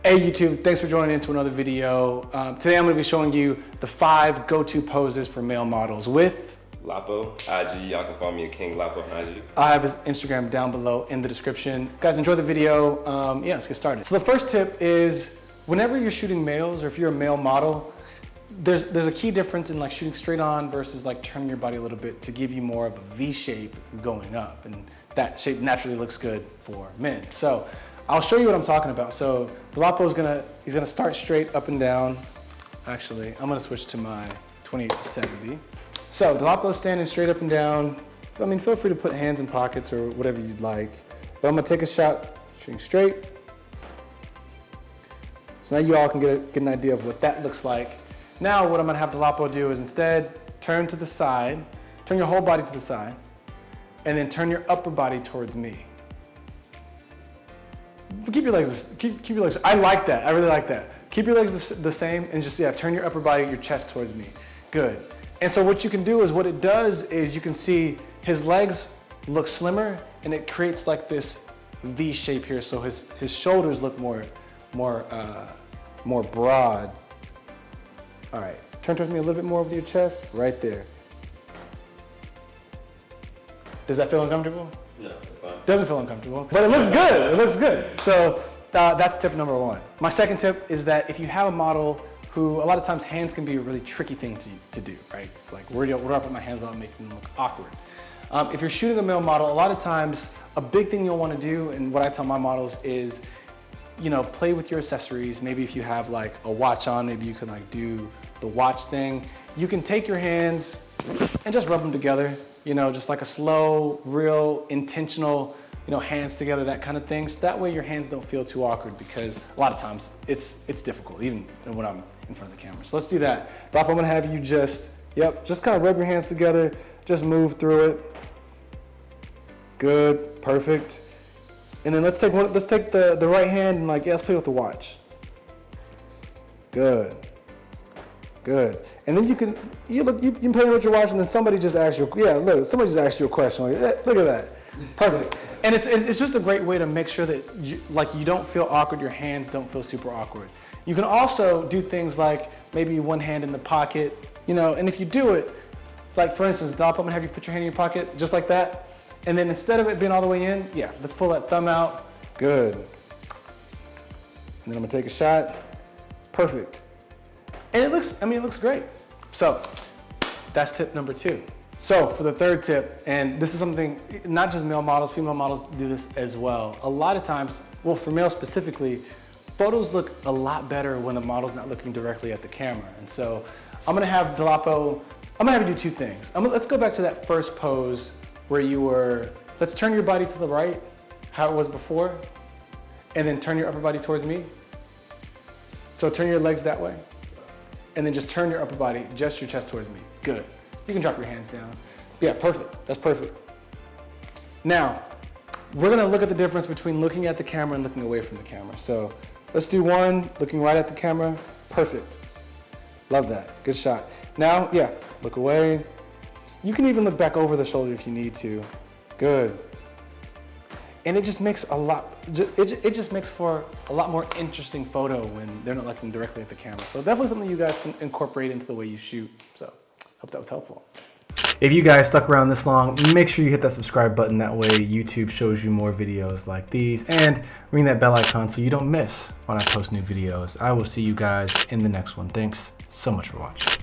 Hey YouTube, thanks for joining into another video. Today I'm going to be showing you the 5 go-to poses for male models with Lapo, IG. Y'all can follow me at King Lapo on IG. I have his Instagram down below in the description. Guys, enjoy the video. Yeah, let's get started. So the first tip is whenever you're shooting males or if you're a male model, there's a key difference in like shooting straight on versus like turning your body a little bit to give you more of a V shape going up, and that shape naturally looks good for men. So I'll show you what I'm talking about. So the Lapo he's gonna start straight up and down. Actually, I'm gonna switch to my 28 to 70. So the Lapo standing straight up and down. I mean, feel free to put hands in pockets or whatever you'd like. But I'm gonna take a shot shooting straight. So now you all can get an idea of what that looks like. Now what I'm gonna have the Lapo do is instead turn to the side, turn your whole body to the side, and then turn your upper body towards me. Keep your legs, keep your legs, I like that, I really like that. Keep your legs the same and just, turn your upper body, your chest towards me. Good. And so what you can do is, what it does is you can see his legs look slimmer and it creates like this V shape here. So his shoulders look more broad. All right, turn towards me a little bit more with your chest, right there. Does that feel uncomfortable? No, it's fine. Doesn't feel uncomfortable, but it looks good. It looks good. So that's tip number 1. My second tip is that if you have a model who a lot of times hands can be a really tricky thing to do, right? It's like, where do I put my hands without making them look awkward? If you're shooting a male model, a lot of times a big thing you'll want to do, and what I tell my models is, play with your accessories. Maybe if you have like a watch on, maybe you can like do the watch thing. You can take your hands and just rub them together. Just like a slow, real, intentional, hands together, that kind of thing. So that way your hands don't feel too awkward, because a lot of times it's difficult, even when I'm in front of the camera. So let's do that. Lapo, I'm gonna have you just kind of rub your hands together, just move through it. Good, perfect. And then let's take the right hand and let's play with the watch. Good. Good. And then you can play with your watch, and then somebody just asked you, somebody just asked you a question. Look at that. Perfect. And it's just a great way to make sure that you don't feel awkward, your hands don't feel super awkward. You can also do things like maybe one hand in the pocket, and if you do it, like for instance, Lapo, I'm gonna have you put your hand in your pocket, just like that. And then instead of it being all the way in, let's pull that thumb out. Good. And then I'm gonna take a shot. Perfect. And it looks great. So that's tip number 2. So for the third tip, and this is something, not just male models, female models do this as well. A lot of times, well, for males specifically, photos look a lot better when the model's not looking directly at the camera. And so I'm gonna have the Lapo, I'm gonna have you do 2 things. Let's go back to that first pose where let's turn your body to the right, how it was before, and then turn your upper body towards me. So turn your legs that way, and then just turn your upper body, just your chest towards me. Good. You can drop your hands down. Yeah, perfect. That's perfect. Now, we're gonna look at the difference between looking at the camera and looking away from the camera. So let's do one, looking right at the camera. Perfect. Love that. Good shot. Now, look away. You can even look back over the shoulder if you need to. Good. And it just makes it just makes for a lot more interesting photo when they're not looking directly at the camera. So definitely something you guys can incorporate into the way you shoot. So hope that was helpful. If you guys stuck around this long, make sure you hit that subscribe button. That way YouTube shows you more videos like these, and ring that bell icon so you don't miss when I post new videos. I will see you guys in the next one. Thanks so much for watching.